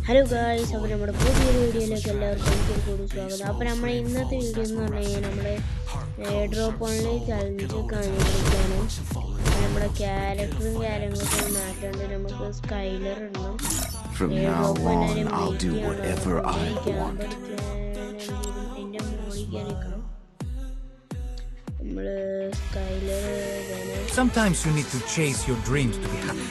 Hello guys, അപ്പോൾ നമ്മുടെ പുതിയൊരു വീഡിയോയിലേക്ക് എല്ലാവർക്കും ഒരിക്കൽ കൂടി സ്വാഗതം. അപ്പോൾ നമ്മുടെ ഇന്നത്തെ വീഡിയോ എന്ന് പറഞ്ഞു കഴിഞ്ഞാൽ നമ്മുടെ ഡ്രോപ്പ് ഓൺലൈൻ ചലഞ്ച് കാര്യങ്ങളൊക്കെയാണ്. നമ്മുടെ ക്യാരക്ടറും കാര്യങ്ങളൊക്കെ മാറ്റാണ്ട് നമുക്ക് സ്കൈലർ ഇടണം. ഡ്രോപ്പ് എല്ലാവരും വെയിറ്റ് ചെയ്യണം. എൻ്റെ മോളിക്കാൻ നിൽക്കണം. നമ്മൾ scaler Sometimes you need to chase your dreams to be happy.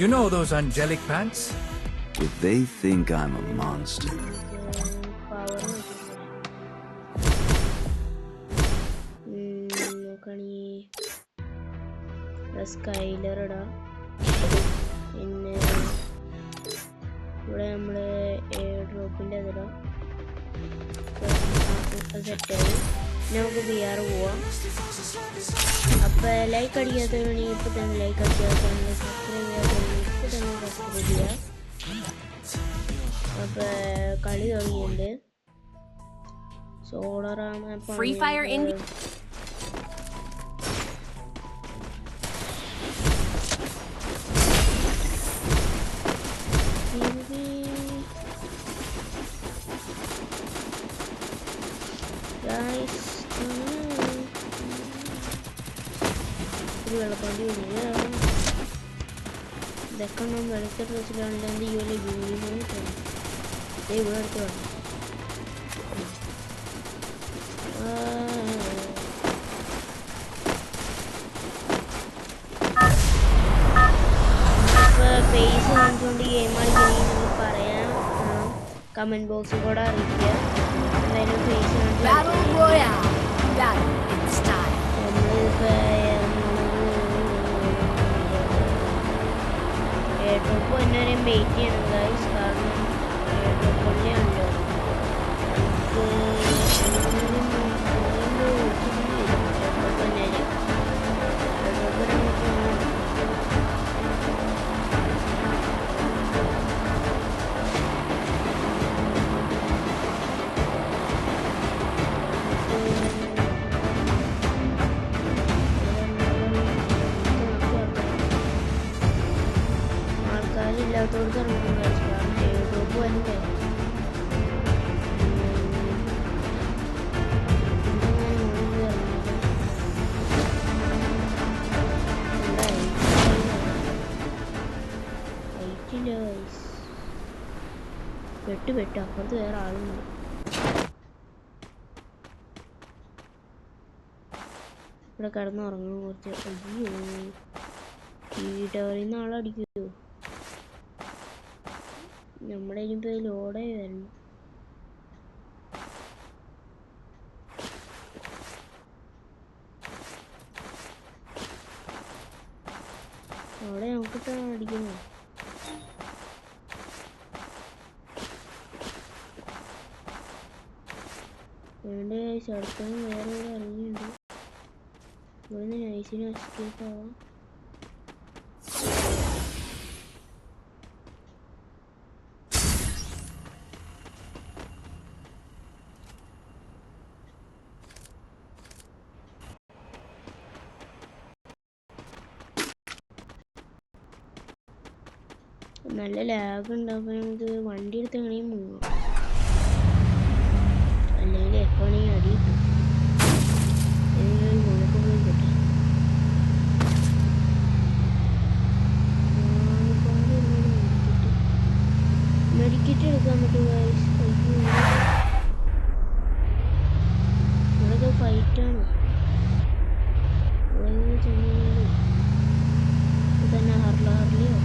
You know those angelic pants? If they think I'm a monster. Scaler ഇടാം. പിന്നെ ഇവിടെ നമ്മൾ എയർ ഡ്രോപ്പിൻ്റെ അതിടാം. സെറ്റായി നമുക്ക് ബി ആർ പോവാം. അപ്പോൾ ലൈക്ക് അടിക്കാത്തവരാണെങ്കിൽ ഇപ്പോൾ തന്നെ ലൈക്ക് അടിക്കാത്തവരാണെങ്കിൽ സബ്സ്ക്രൈബ് ചെയ്യാത്തവരാണെങ്കിൽ ഇപ്പോൾ തന്നെ സബ്സ്ക്രൈബ് ചെയ്യുക. അപ്പോൾ കളി തുടങ്ങിയിട്ടുണ്ട്. സോളറാണ് ഫ്രീ ഫയർ വെള്ളപ്പാണ്ടി ഇതൊക്കെ നമ്മൾ വെളുത്ത ഡ്രസ്സിലാണെങ്കിൽ ഈ ഒരു യൂണിഫോം കിട്ടണം. ഇവിടെ അടുത്ത് വേണം. പേസ് കാണിച്ചുകൊണ്ട് ഗെയിം കളിക്കണമെങ്കിൽ നിങ്ങൾ പറയാം. കമൻറ്റ് ബോക്സിൽ കൂടെ അറിയിക്കുക. എന്തായാലും പേസ് നമ്മളിപ്പോൾ എയർ ഡ്രോപ്പ് വന്നവരെയും വെയിറ്റ് ചെയ്യണം ഗൈസ്. കാരണം എയർ ഡ്രോപ്പ് തന്നെയാണല്ലോ. ഇല്ലാത്തവർക്ക് ഇറങ്ങും ഗൈസ്. കാരണം എയർ ഡ്രോപ്പ് വരണ്ടേ. വെട്ട് അപ്പുറത്ത് വേറെ ആളുണ്ട്. ഇവിടെ കിടന്നുറങ്ങണം കുറച്ച്. അയ്യോ, ഈ ടവറിൽ നിന്ന് ആളടിക്കുമോ? നമ്മുടെ ഇനിയിപ്പോൾ ലോഡേ വരണം. അവിടെ നമുക്കിട്ടാണ് അടിക്കുന്നത്. വേണ്ട അടുത്താണ് വേറെ ഇവിടെ ഇറങ്ങിയുണ്ട്. ഇവിടുന്ന് നൈസിന് എസ്കേപ്പ് ആവാം. നല്ല ലാഗ് ഉണ്ടാകുമ്പോൾ നമുക്ക് വണ്ടി എടുത്ത് എങ്ങനെയും പോകാം. അല്ലെങ്കിൽ എപ്പോഴാണെങ്കിൽ അടി മുളക്ക് പോയി കിട്ടും. മെഡിക്കറ്റ് എടുക്കാൻ പറ്റും ഗൈസ്. ഇവിടെയൊക്കെ ഫൈറ്റാണ്. ഇവിടെ ചെന്ന് തന്നെ ഹർലിയോ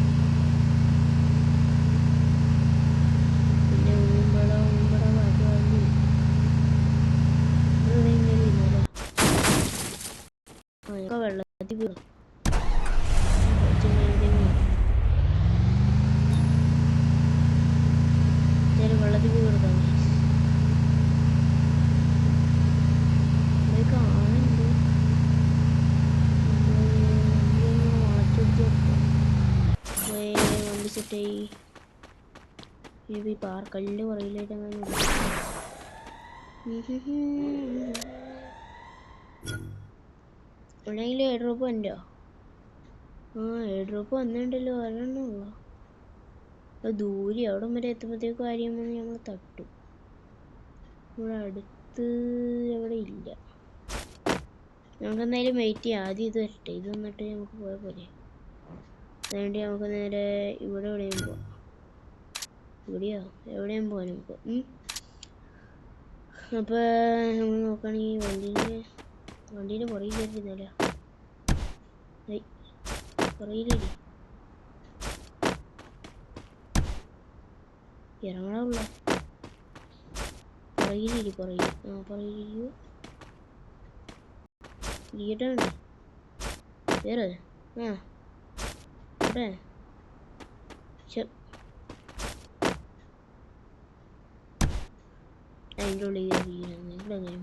വെള്ളത്തിൽ വീഴും. വെള്ളത്തിൽ വീഴും. കാണുന്നുണ്ട്. വണ്ടി സെറ്റായി. ഈ പാർക്കല്ലിൻ്റെ പുറകിലായിട്ട് അങ്ങനെ എവിടെയെങ്കിലും എയർ ഡ്രോപ്പ് ഉണ്ടോ? ആ എയർ ഡ്രോപ്പ് വന്നിട്ടുണ്ടല്ലോ, ഒരെണ്ണമുള്ളൂ. അത് ദൂരെ അവിടെ വരെ എത്തുമ്പോഴത്തേക്കും കാര്യം വന്ന് നമ്മൾ തട്ടും. ഇവിടെ അടുത്ത് എവിടെ ഇല്ല. നമുക്ക് എന്തായാലും വെയിറ്റ് ചെയ്യാം. ആദ്യം ഇത് വരട്ടെ, ഇത് വന്നിട്ട് നമുക്ക് പോയാൽ പോലെ. അതുകൊണ്ട് നമുക്ക് നേരെ ഇവിടെ എവിടെയും പോവാം. ഇവിടെയോ എവിടെയും പോവാം നമുക്ക്. അപ്പോൾ നമ്മൾ നോക്കുകയാണെങ്കിൽ വണ്ടീൻ്റെ പുറകിൽ കയറിയിരുന്നല്ലോ. പുറകിലിരി ഇറങ്ങാനുള്ള പുറകിലിരി പുറകിലിരിക്കൂ. ഇരിക്കട്ടെ വേറെ ഇവിടെ അതിൻ്റെ ഉള്ളിൽ കയറിയിരിക്കണം.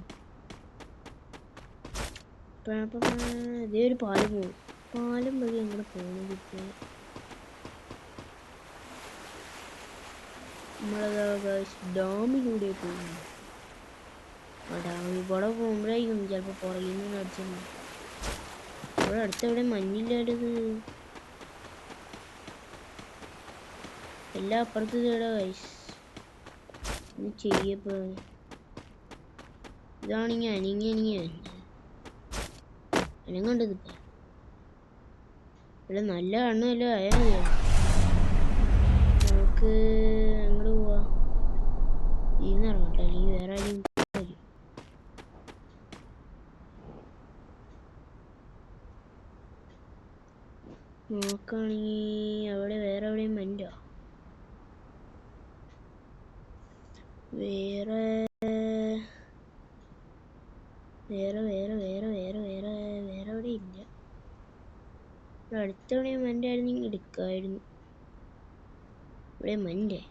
ഇതേ ഒരു പാലം പോകും. പാലം വഴി അങ്ങനെ പോകുന്നത് ഇപ്പോൾ നമ്മളതാ ഡാമിലൂടെ പോകുന്നു. ആ ഡാമിൽ കൂടെ പോകുമ്പോഴായിരിക്കും ചിലപ്പോൾ പുറകിൽ നിന്ന് അടിച്ചത്. ഇവിടെ അടുത്തെവിടെ മഞ്ഞില്ലാത്തത്? എല്ലാം അപ്പുറത്ത് കേടാ ഗൈസ്. ഒന്ന് ചെയ്യപ്പോ ഇതാണെങ്കിൽ അനങ്ങണ്ടത് ഇപ്പം. ഇവിടെ നല്ല കണ്ണുമല്ലോ ആയാൽ മതിയോ? നമുക്ക് അങ്ങോട്ട് പോവാ. ഇറങ്ങട്ടെ, അല്ലെങ്കിൽ വേറെ ആരും വരും. നോക്കുകയാണെങ്കിൽ അവിടെ വേറെ എവിടെയും വണ്ടോ? വേറെ എവിടെ ഇല്ല. അടുത്തെവിടെയും മൻ്റെ ആയിരുന്നെങ്കിൽ എടുക്കായിരുന്നു. ഇവിടെ മൻ്റെ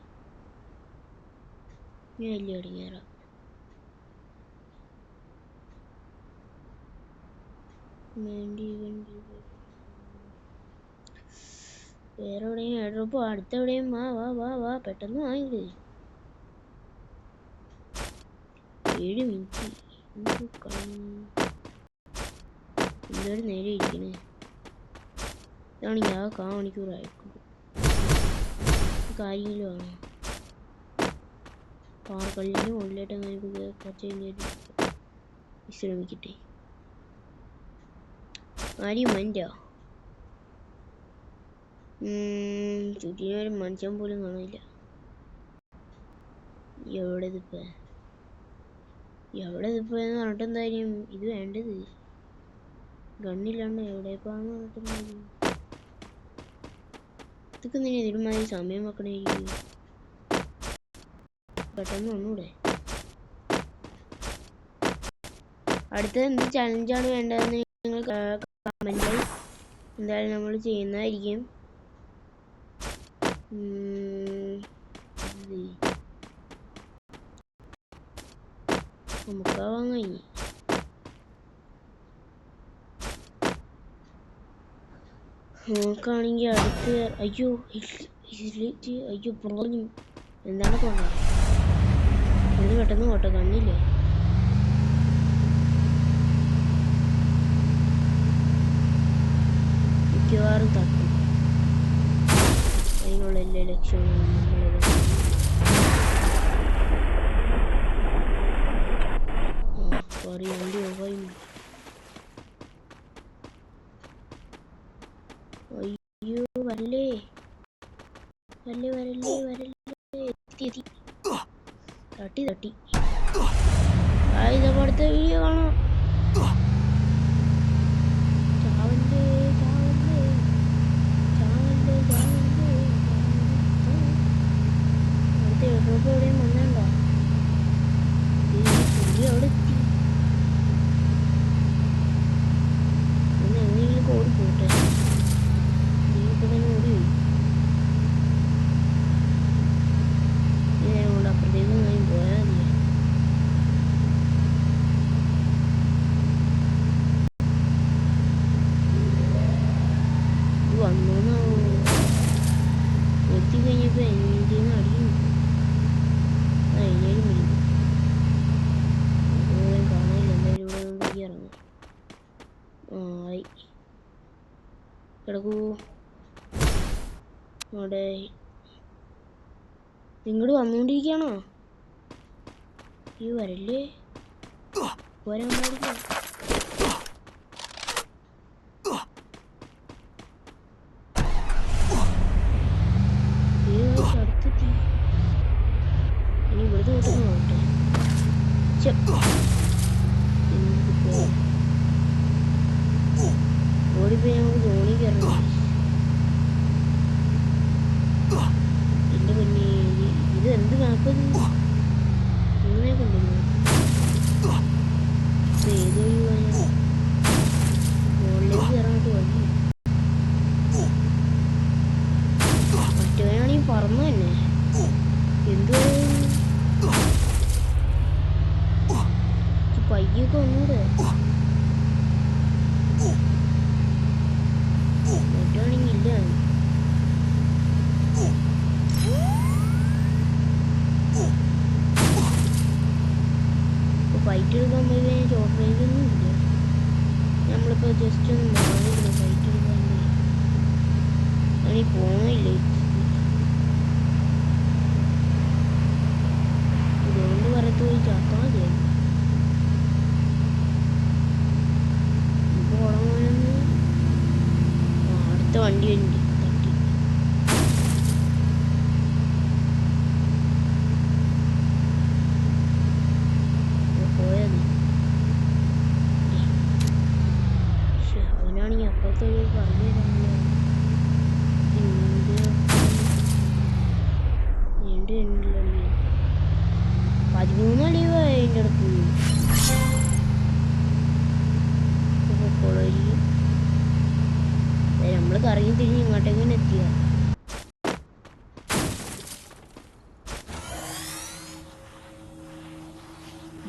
ഞാൻ വലിയ അടിങ്ങാറാ. വേറെ എവിടെയും എയർഡ്രോപ്പ് അടുത്തെവിടെയും വാ പെട്ടെന്ന് വാങ്ങില്ലേ. 7 മിനിറ്റ് എന്തൊരു നേരെ ഇരിക്കണേ. ഇതാണെങ്കിൽ ആ 1/4 മണിക്കൂറായിരിക്കും. കാര്യങ്ങളുമാണ് പാറക്കല്ലിൻ്റെ മുകളിലായിട്ട് അങ്ങനെ കുറച്ച് കഴിഞ്ഞിട്ട് വിശ്രമിക്കട്ടെ. ആരെയും മൻ്റെ ചുറ്റിനൊരു മനുഷ്യൻ പോലും കാണില്ല. എവിടെ ഇതിപ്പോ എന്ന് പറഞ്ഞിട്ട് എന്തായാലും ഇത് വേണ്ടത് ഗണ്ണില്ലാണ്ട് എവിടെ പോകാന്ന് പറഞ്ഞിട്ടുണ്ടായിരുന്നു. ഇതൊക്കെ തന്നെ ഇതിനുമായി സമയം വെക്കണേരിക്കും. പെട്ടെന്ന് ഒന്നൂടെ. അടുത്തത് എന്ത് ചലഞ്ചാണ് വേണ്ടതെന്ന് നിങ്ങൾ കമൻറ്റിൽ എന്തായാലും നമ്മൾ ചെയ്യുന്നതായിരിക്കും. നമുക്ക് വാങ്ങി നോക്കുകയാണെങ്കിൽ അടുത്ത് അയ്യോ പറഞ്ഞു എന്താണ് കൊണ്ടത്? ഇത് പെട്ടെന്ന് പോട്ടെ, കണ്ണില്ലേ. മിക്കവാറും തട്ടും. അതിനുള്ള എല്ലാ ലക്ഷ്യങ്ങളും വണ്ടി ഓഫായി. അയ്യോ വരല്ലേ എത്തി. തട്ടി ഇതപ്പോൾ അടുത്ത വീഡിയോ കാണാം. ചാവല്ലേ അടുത്ത എയർഡ്രോപ്പ് എവിടെയും വന്നോ? അവിടെ എത്തി. എങ്ങനെയെങ്കിലും ഓടി പോട്ടെ. ഇപ്പൊ തന്നെ ഓടി പോയി. ഈ നേരം കൊണ്ട് അപ്പുറത്തേക്ക് ഞാൻ പോയാൽ മതി. വന്നോന്നാവോ? എത്തിക്കഴിഞ്ഞപ്പോ എൻ്റെ അടിയും കിടക്കൂ. അവിടെ ഇങ്ങോട്ട് വന്നുകൊണ്ടിരിക്കുകയാണോ? ഈ വരല്ലേ, പോരാൻ പാടില്ല. അടുത്തെത്തി. ഇനി ഇവിടുത്തെ കൂട്ടുന്നു പോട്ടെ. ഓടിപ്പോയി നമുക്ക് തോണി കയറണം. എന്റെ കുഞ്ഞി, ഇത് എന്ത് മാപ്പത്? ഇങ്ങനെ കൊണ്ടുവന്നു. ഏതോ മുകളിലേക്ക് കയറാനായിട്ട് വഴി. മറ്റവനാണെങ്കിൽ പറന്നു തന്നെ. എന്ത് പയ്യൊക്കെ ഒന്നൂടെ മറ്റാണെങ്കിൽ ഇല്ല. ഫൈറ്റ് എടുക്കാൻ പോയി കഴിഞ്ഞാൽ ഷോർട്ട് റേഞ്ച് ഒന്നും ഇല്ല. നമ്മളിപ്പോ ജസ്റ്റ് ഒന്ന് മാറിയിരുന്നു ഫൈറ്റ് എടുക്കാൻ പോയി. ഞാനീ പോണില്ലേ, ഇതുകൊണ്ട് പറയത്ത് പോയി ചത്താൽ മതിയായിരുന്നു. ഇപ്പൊ ഓടങ്ങാനൊന്ന് അടുത്ത വണ്ടി ഉണ്ട് തട്ടി. പോയത് അവനാണെങ്കിൽ അപ്പുറത്തെ പറഞ്ഞു തരാനില്ല. എൻ്റെ 13 ലീവായി അതിൻ്റെ അടുത്ത്. നമ്മള് കറങ്ങി തിരിഞ്ഞ് ഇങ്ങോട്ടേക്ക് തന്നെ എത്തിയ.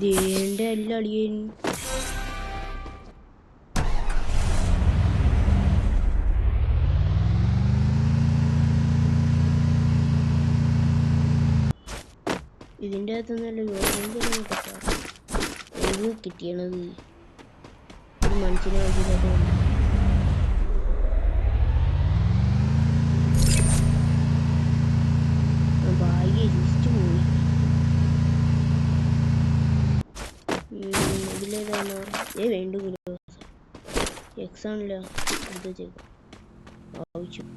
ദേണ്ട എല്ലാം അളിയൻ. ഇതിൻ്റെ അകത്തുനിന്നല്ല യോഗ കിട്ടിയണത്. ഒരു മനുഷ്യനെ ആവശ്യമില്ലാത്ത ഭാഗ്യ ജസ്റ്റ് പോയി. ഇതിലേതാണ് വേണ്ട എക്സാമില്ല ഇത് ചെയ്തു ആവശ്യം.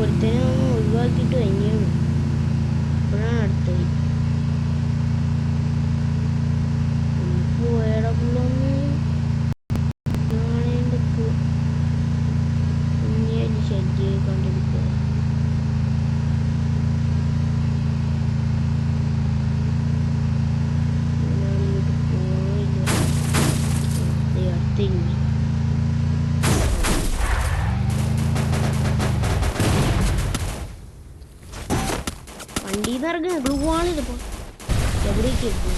ഒരുത്തനെ ഒഴിവാക്കിയിട്ട് കഴിഞ്ഞാണ്. ഇപ്പോഴാണ് അടുത്തത്. പോയടക്കുള്ളൊന്ന് കാണേണ്ടക്ക് കുഞ്ഞേലി ശല്യം കണ്ടിരിക്കുക. ഞാനിങ്ങോട്ട് പോയില്ല. അടുത്തില്ല. വണ്ടിയിൽ നിന്ന് ഇറങ്ങുക ഗ്ലൂ ആണ് ഇതിപ്പോൾ എവിടേക്ക് എത്തും.